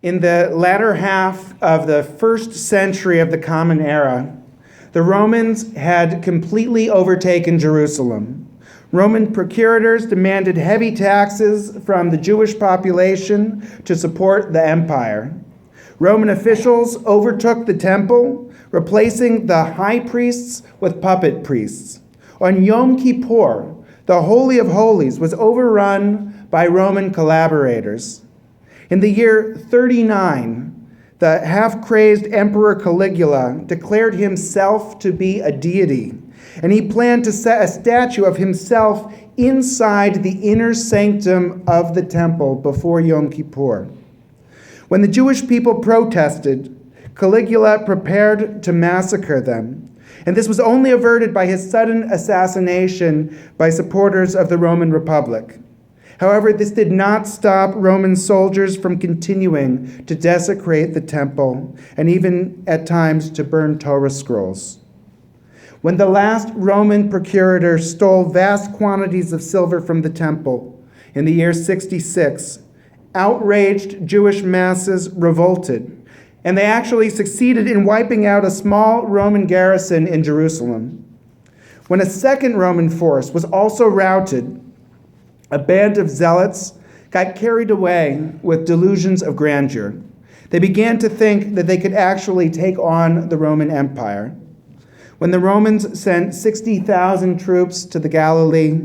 In the latter half of the first century of the Common Era, the Romans had completely overtaken Jerusalem. Roman procurators demanded heavy taxes from the Jewish population to support the empire. Roman officials overtook the temple, replacing the high priests with puppet priests. On Yom Kippur, the Holy of Holies was overrun by Roman collaborators. In the year 39, the half-crazed Emperor Caligula declared himself to be a deity, and he planned to set a statue of himself inside the inner sanctum of the temple before Yom Kippur. When the Jewish people protested, Caligula prepared to massacre them, and this was only averted by his sudden assassination by supporters of the Roman Republic. However, this did not stop Roman soldiers from continuing to desecrate the temple and even at times to burn Torah scrolls. When the last Roman procurator stole vast quantities of silver from the temple in the year 66, outraged Jewish masses revolted, and they actually succeeded in wiping out a small Roman garrison in Jerusalem. When a second Roman force was also routed, a band of zealots got carried away with delusions of grandeur. They began to think that they could actually take on the Roman Empire. When the Romans sent 60,000 troops to the Galilee,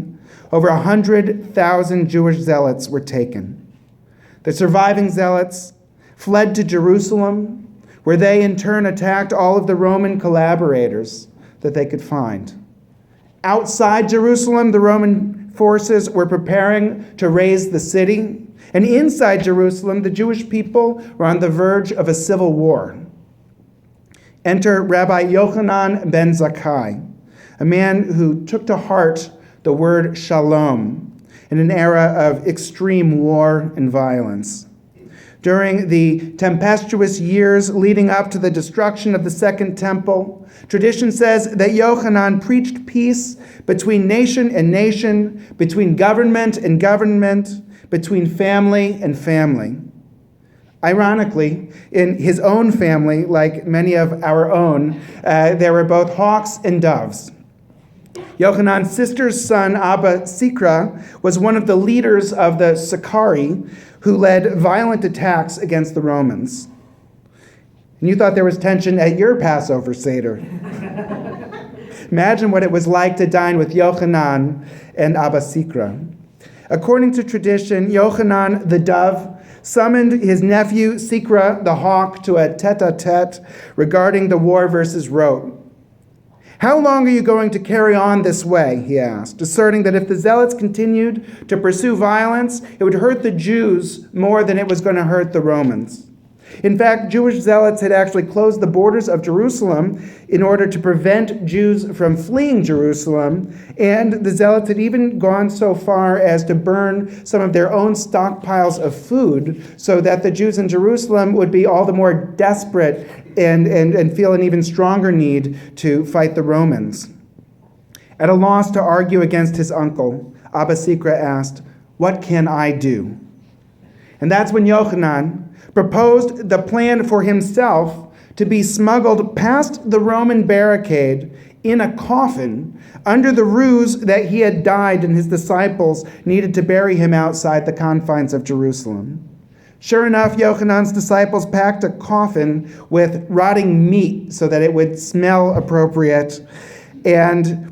over 100,000 Jewish zealots were taken. The surviving zealots fled to Jerusalem, where they in turn attacked all of the Roman collaborators that they could find. Outside Jerusalem, the Roman forces were preparing to raise the city, and inside Jerusalem, the Jewish people were on the verge of a civil war. Enter Rabbi Yochanan ben Zakkai, a man who took to heart the word shalom in an era of extreme war and violence. During the tempestuous years leading up to the destruction of the Second Temple, tradition says that Yochanan preached peace between nation and nation, between government and government, between family and family. Ironically, in his own family, like many of our own, there were both hawks and doves. Yochanan's sister's son, Abba Sikra, was one of the leaders of the Sicarii who led violent attacks against the Romans. And you thought there was tension at your Passover Seder. Imagine what it was like to dine with Yochanan and Abba Sikra. According to tradition, Yochanan the dove summoned his nephew Sikra the hawk to a tete-a-tete regarding the war versus wrote. "How long are you going to carry on this way?" he asked, asserting that if the zealots continued to pursue violence, it would hurt the Jews more than it was going to hurt the Romans. In fact, Jewish zealots had actually closed the borders of Jerusalem in order to prevent Jews from fleeing Jerusalem, and the zealots had even gone so far as to burn some of their own stockpiles of food so that the Jews in Jerusalem would be all the more desperate and feel an even stronger need to fight the Romans. At a loss to argue against his uncle, Abba Sikra asked, "What can I do?" And that's when Yochanan proposed the plan for himself to be smuggled past the Roman barricade in a coffin under the ruse that he had died and his disciples needed to bury him outside the confines of Jerusalem. Sure enough, Yochanan's disciples packed a coffin with rotting meat so that it would smell appropriate. And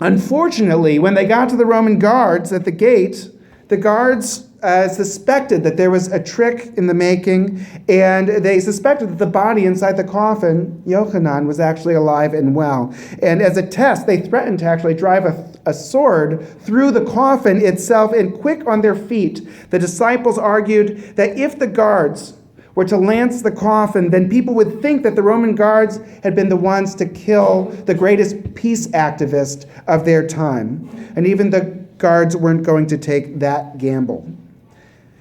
unfortunately, when they got to the Roman guards at the gate, the guards suspected that there was a trick in the making, and they suspected that the body inside the coffin, Yochanan, was actually alive and well. And as a test, they threatened to actually drive a sword through the coffin itself, and quick on their feet, the disciples argued that if the guards were to lance the coffin, then people would think that the Roman guards had been the ones to kill the greatest peace activist of their time. And even the guards weren't going to take that gamble.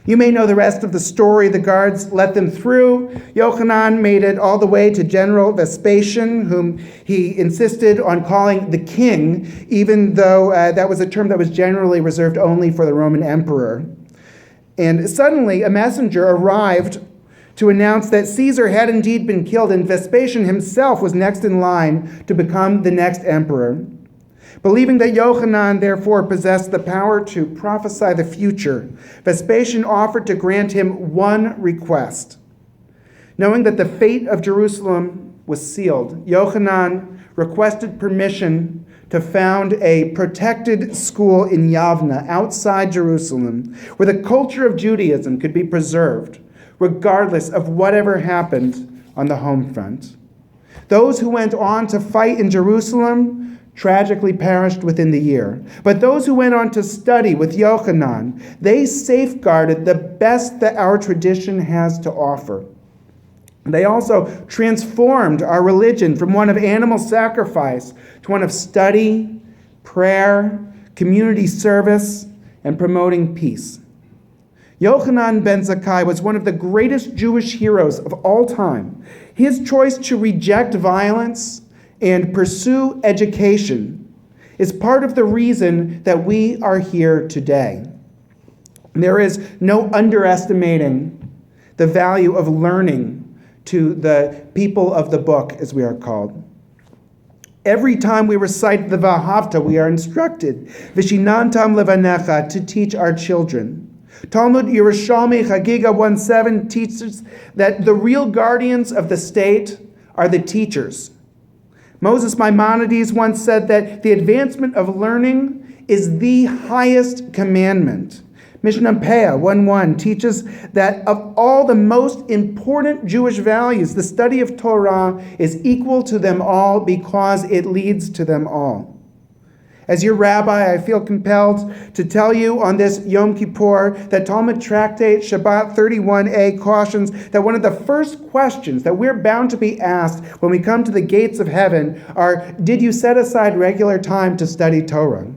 You may know the rest of the story. The guards let them through. Yochanan made it all the way to General Vespasian, whom he insisted on calling the king, even though that was a term that was generally reserved only for the Roman emperor. And suddenly a messenger arrived to announce that Caesar had indeed been killed and Vespasian himself was next in line to become the next emperor. Believing that Yochanan therefore possessed the power to prophesy the future, Vespasian offered to grant him one request. Knowing that the fate of Jerusalem was sealed, Yochanan requested permission to found a protected school in Yavna outside Jerusalem, where the culture of Judaism could be preserved, regardless of whatever happened on the home front. Those who went on to fight in Jerusalem tragically perished within the year. But those who went on to study with Yochanan, they safeguarded the best that our tradition has to offer. They also transformed our religion from one of animal sacrifice to one of study, prayer, community service, and promoting peace. Yochanan ben Zakkai was one of the greatest Jewish heroes of all time. His choice to reject violence and pursue education is part of the reason that we are here today. There is no underestimating the value of learning to the people of the book, as we are called. Every time we recite the Vahavta, we are instructed, Vishinantam levanecha, to teach our children. Talmud Yerushalmi Chagiga 1:7 teaches that the real guardians of the state are the teachers. Moses Maimonides once said that the advancement of learning is the highest commandment. Mishnah Peah 1:1 teaches that of all the most important Jewish values, the study of Torah is equal to them all because it leads to them all. As your rabbi, I feel compelled to tell you on this Yom Kippur that Talmud Tractate Shabbat 31a cautions that one of the first questions that we're bound to be asked when we come to the gates of heaven are, did you set aside regular time to study Torah?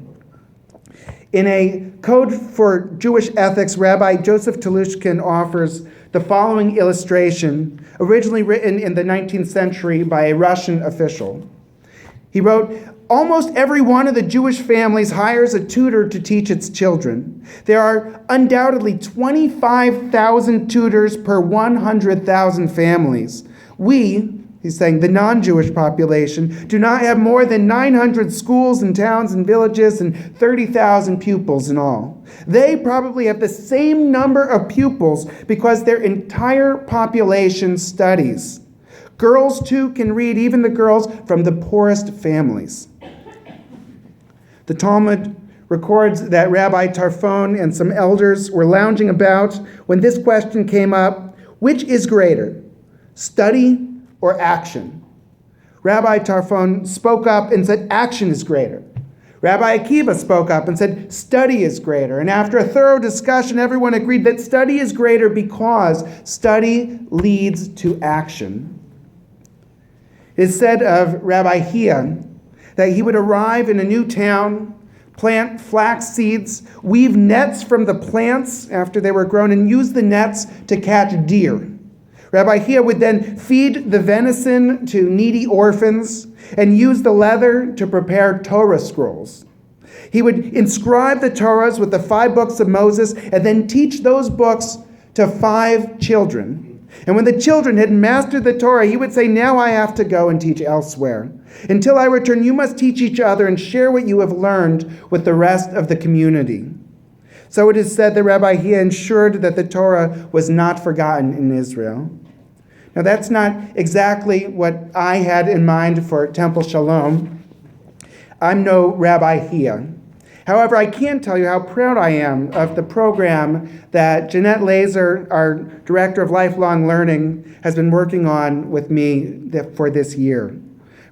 In a Code for Jewish Ethics, Rabbi Joseph Telushkin offers the following illustration, originally written in the 19th century by a Russian official. He wrote, almost every one of the Jewish families hires a tutor to teach its children. There are undoubtedly 25,000 tutors per 100,000 families. We, he's saying, the non-Jewish population, do not have more than 900 schools and towns and villages and 30,000 pupils in all. They probably have the same number of pupils because their entire population studies. Girls, too, can read, even the girls from the poorest families. The Talmud records that Rabbi Tarfon and some elders were lounging about when this question came up, which is greater, study or action? Rabbi Tarfon spoke up and said, action is greater. Rabbi Akiva spoke up and said, study is greater. And after a thorough discussion, everyone agreed that study is greater because study leads to action. It is said of Rabbi Hia that he would arrive in a new town, plant flax seeds, weave nets from the plants after they were grown, and use the nets to catch deer. Rabbi Hia would then feed the venison to needy orphans and use the leather to prepare Torah scrolls. He would inscribe the Torahs with the 5 books of Moses and then teach those books to 5 children. And when the children had mastered the Torah, he would say, now I have to go and teach elsewhere. Until I return, you must teach each other and share what you have learned with the rest of the community. So it is said that Rabbi Hia ensured that the Torah was not forgotten in Israel. Now that's not exactly what I had in mind for Temple Shalom. I'm no Rabbi Hia. However, I can tell you how proud I am of the program that Jeanette Laser, our Director of Lifelong Learning, has been working on with me for this year.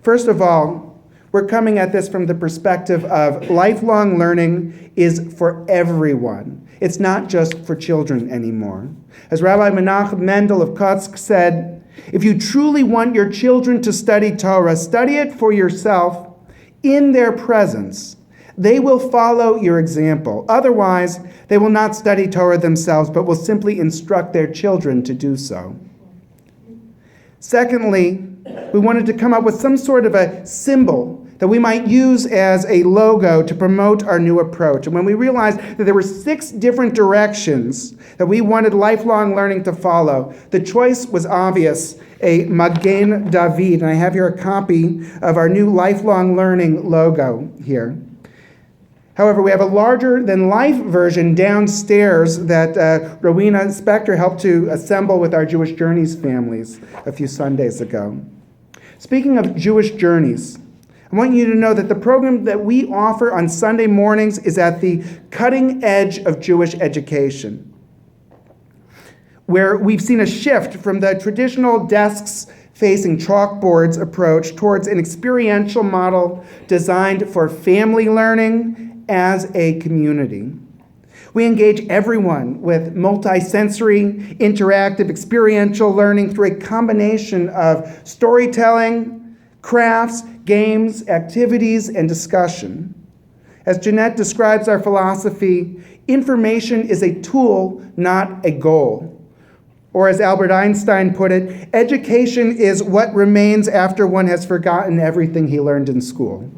First of all, we're coming at this from the perspective of lifelong learning is for everyone. It's not just for children anymore. As Rabbi Menachem Mendel of Kotsk said, if you truly want your children to study Torah, study it for yourself in their presence. They will follow your example. Otherwise, they will not study Torah themselves, but will simply instruct their children to do so. Secondly, we wanted to come up with some sort of a symbol that we might use as a logo to promote our new approach. And when we realized that there were 6 different directions that we wanted lifelong learning to follow, the choice was obvious, a Magen David. And I have here a copy of our new lifelong learning logo here. However, we have a larger-than-life version downstairs that Rowena Spector helped to assemble with our Jewish Journeys families a few Sundays ago. Speaking of Jewish Journeys, I want you to know that the program that we offer on Sunday mornings is at the cutting edge of Jewish education, where we've seen a shift from the traditional desks facing chalkboards approach towards an experiential model designed for family learning as a community. We engage everyone with multi-sensory, interactive, experiential learning through a combination of storytelling, crafts, games, activities, and discussion. As Jeanette describes our philosophy, information is a tool, not a goal. Or as Albert Einstein put it, education is what remains after one has forgotten everything he learned in school.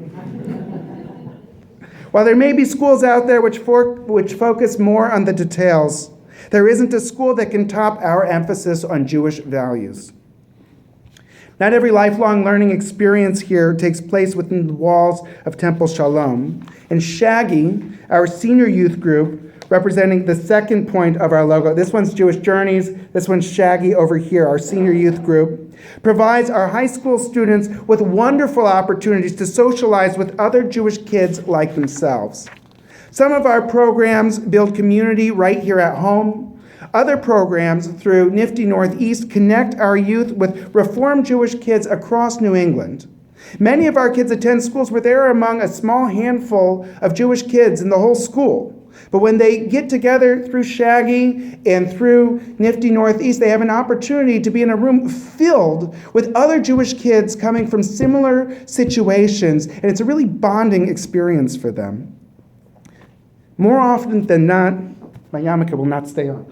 While there may be schools out there which focus more on the details, there isn't a school that can top our emphasis on Jewish values. Not every lifelong learning experience here takes place within the walls of Temple Shalom. And Shaggy, our senior youth group, representing the second point of our logo, this one's Jewish Journeys, this one's Shaggy over here, our senior youth group, provides our high school students with wonderful opportunities to socialize with other Jewish kids like themselves. Some of our programs build community right here at home. Other programs through Nifty Northeast connect our youth with Reformed Jewish kids across New England. Many of our kids attend schools where they're among a small handful of Jewish kids in the whole school. But when they get together through Shaggy and through Nifty Northeast, they have an opportunity to be in a room filled with other Jewish kids coming from similar situations, and it's a really bonding experience for them. More often than not, my yarmulke will not stay on.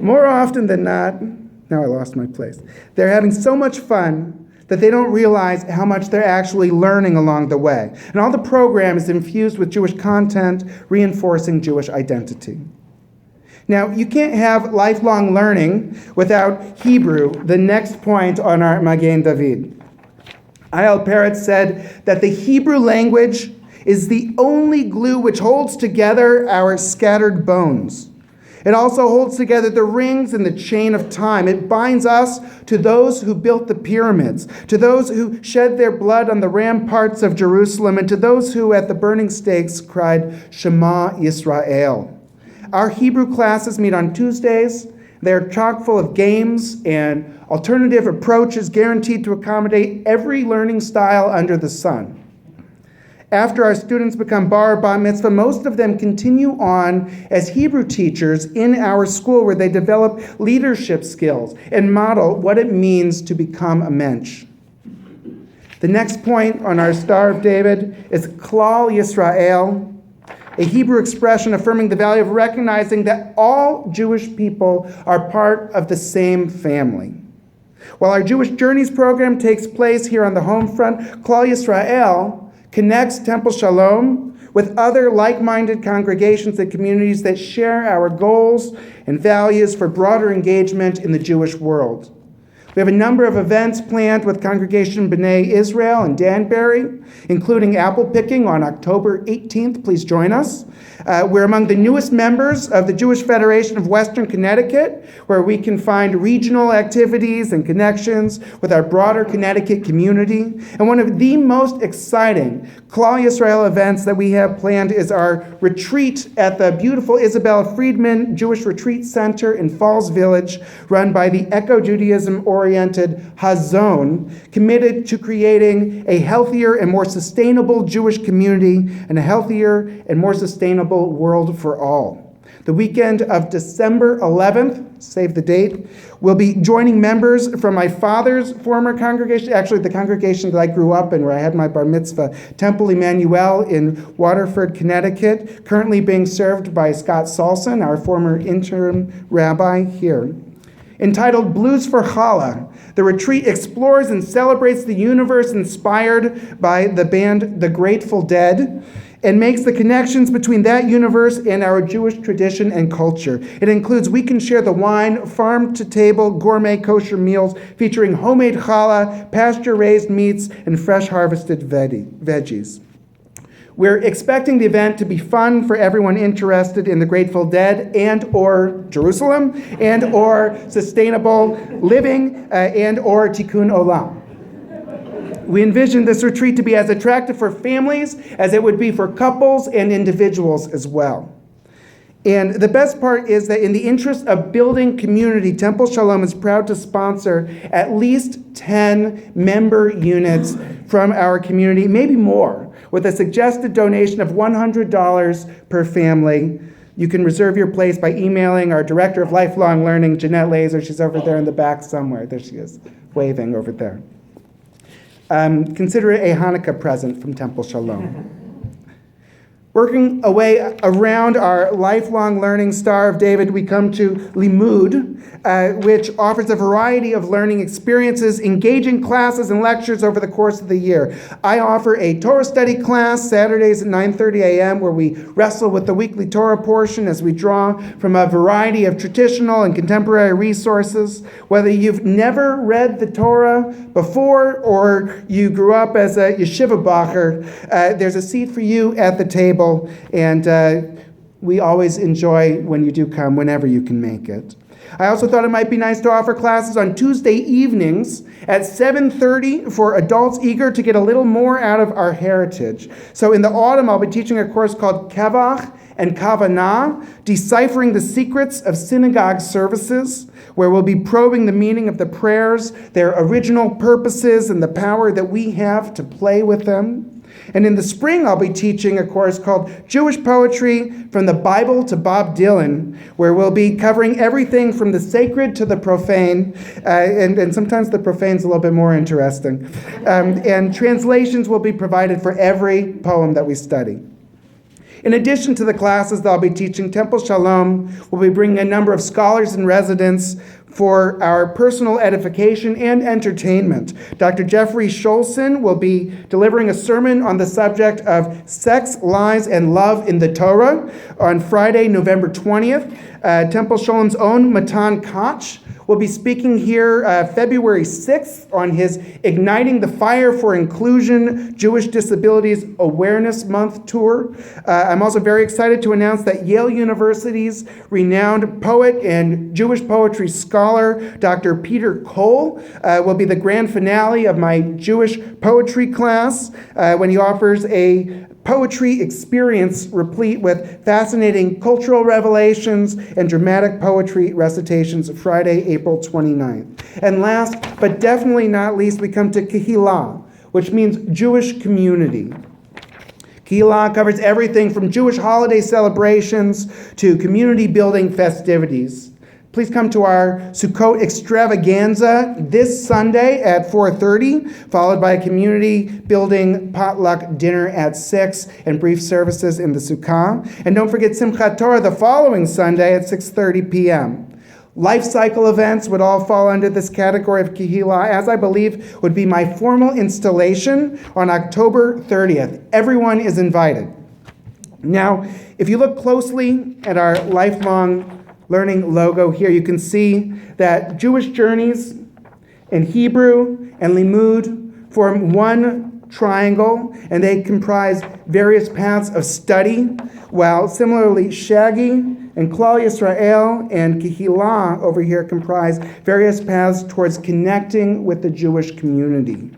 More often than not, now I lost my place. They're having so much fun that they don't realize how much they're actually learning along the way. And all the program is infused with Jewish content, reinforcing Jewish identity. Now, you can't have lifelong learning without Hebrew, the next point on our Magen David. Ayal Peretz said that the Hebrew language is the only glue which holds together our scattered bones. It also holds together the rings in the chain of time. It binds us to those who built the pyramids, to those who shed their blood on the ramparts of Jerusalem, and to those who at the burning stakes cried, Shema Yisrael. Our Hebrew classes meet on Tuesdays. They're chock full of games and alternative approaches guaranteed to accommodate every learning style under the sun. After our students become bar mitzvah, most of them continue on as Hebrew teachers in our school where they develop leadership skills and model what it means to become a mensch. The next point on our Star of David is Klal Yisrael, a Hebrew expression affirming the value of recognizing that all Jewish people are part of the same family. While our Jewish Journeys program takes place here on the home front, Klal Yisrael connects Temple Shalom with other like-minded congregations and communities that share our goals and values for broader engagement in the Jewish world. We have a number of events planned with Congregation B'nai Israel in Danbury, including apple picking on October 18th. Please join us. We're among the newest members of the Jewish Federation of Western Connecticut, where we can find regional activities and connections with our broader Connecticut community. And one of the most exciting Klal Yisrael events that we have planned is our retreat at the beautiful Isabel Friedman Jewish Retreat Center in Falls Village, run by the Eco-Judaism-oriented Hazon, committed to creating a healthier and more sustainable Jewish community and a healthier and more sustainable world for all. The weekend of December 11th, save the date, we'll be joining members from my father's former congregation, actually the congregation that I grew up in where I had my bar mitzvah, Temple Emmanuel in Waterford, Connecticut, currently being served by Scott Salson, our former interim rabbi here. Entitled Blues for Challah, the retreat explores and celebrates the universe inspired by the band The Grateful Dead and makes the connections between that universe and our Jewish tradition and culture. It includes We Can Share the Wine, farm-to-table gourmet kosher meals featuring homemade challah, pasture-raised meats, and fresh harvested veggies. We're expecting the event to be fun for everyone interested in the Grateful Dead and or Jerusalem and or sustainable living and or tikkun olam. We envision this retreat to be as attractive for families as it would be for couples and individuals as well. And the best part is that in the interest of building community, Temple Shalom is proud to sponsor at least 10 member units from our community, maybe more, with a suggested donation of $100 per family. You can reserve your place by emailing our Director of Lifelong Learning, Jeanette Laser. She's over there in the back somewhere. There she is, waving over there. Consider it a Hanukkah present from Temple Shalom. Working away around our lifelong learning Star of David, we come to Limud, which offers a variety of learning experiences, engaging classes and lectures over the course of the year. I offer a Torah study class Saturdays at 9:30 a.m. where we wrestle with the weekly Torah portion as we draw from a variety of traditional and contemporary resources. Whether you've never read the Torah before or you grew up as a yeshiva bacher, there's a seat for you at the table. And we always enjoy when you do come, whenever you can make it. I also thought it might be nice to offer classes on Tuesday evenings at 7:30 for adults eager to get a little more out of our heritage. So in the autumn, I'll be teaching a course called Kevach and Kavanah, Deciphering the Secrets of Synagogue Services, where we'll be probing the meaning of the prayers, their original purposes, and the power that we have to play with them. And in the spring, I'll be teaching a course called Jewish Poetry from the Bible to Bob Dylan, where we'll be covering everything from the sacred to the profane, and sometimes the profane's a little bit more interesting. And translations will be provided for every poem that we study. In addition to the classes that I'll be teaching, Temple Shalom will be bringing a number of scholars in residence for our personal edification and entertainment. Dr. Jeffrey Scholson will be delivering a sermon on the subject of sex, lies, and love in the Torah on Friday, November 20th. Temple Shalom's own Matan Koch will be speaking here February 6th on his Igniting the Fire for Inclusion Jewish Disabilities Awareness Month tour. I'm also very excited to announce that Yale University's renowned poet and Jewish poetry scholar, Dr. Peter Cole, will be the grand finale of my Jewish poetry class when he offers a poetry experience replete with fascinating cultural revelations and dramatic poetry recitations Friday, April 29th. And last, but definitely not least, we come to Kehillah, which means Jewish community. Kehillah covers everything from Jewish holiday celebrations to community building festivities. Please come to our Sukkot extravaganza this Sunday at 4:30, followed by a community building potluck dinner at 6 and brief services in the Sukkah. And don't forget Simchat Torah the following Sunday at 6:30 p.m. Life cycle events would all fall under this category of Kehillah, as I believe would be my formal installation on October 30th. Everyone is invited. Now, if you look closely at our lifelong learning logo here, you can see that Jewish journeys in Hebrew and Limud form one triangle, and they comprise various paths of study, while similarly Shagi and Klal Yisrael and Kehillah over here comprise various paths towards connecting with the Jewish community.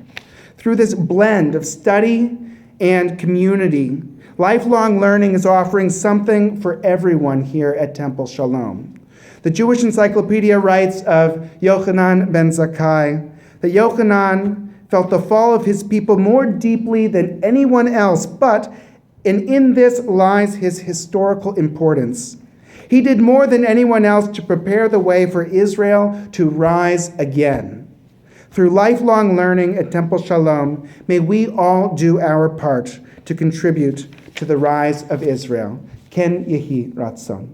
Through this blend of study and community, lifelong learning is offering something for everyone here at Temple Shalom. The Jewish Encyclopedia writes of Yochanan ben Zakkai that Yochanan felt the fall of his people more deeply than anyone else, and in this lies his historical importance. He did more than anyone else to prepare the way for Israel to rise again. Through lifelong learning at Temple Shalom, may we all do our part to contribute to the rise of Israel. Ken Yehi Ratzon.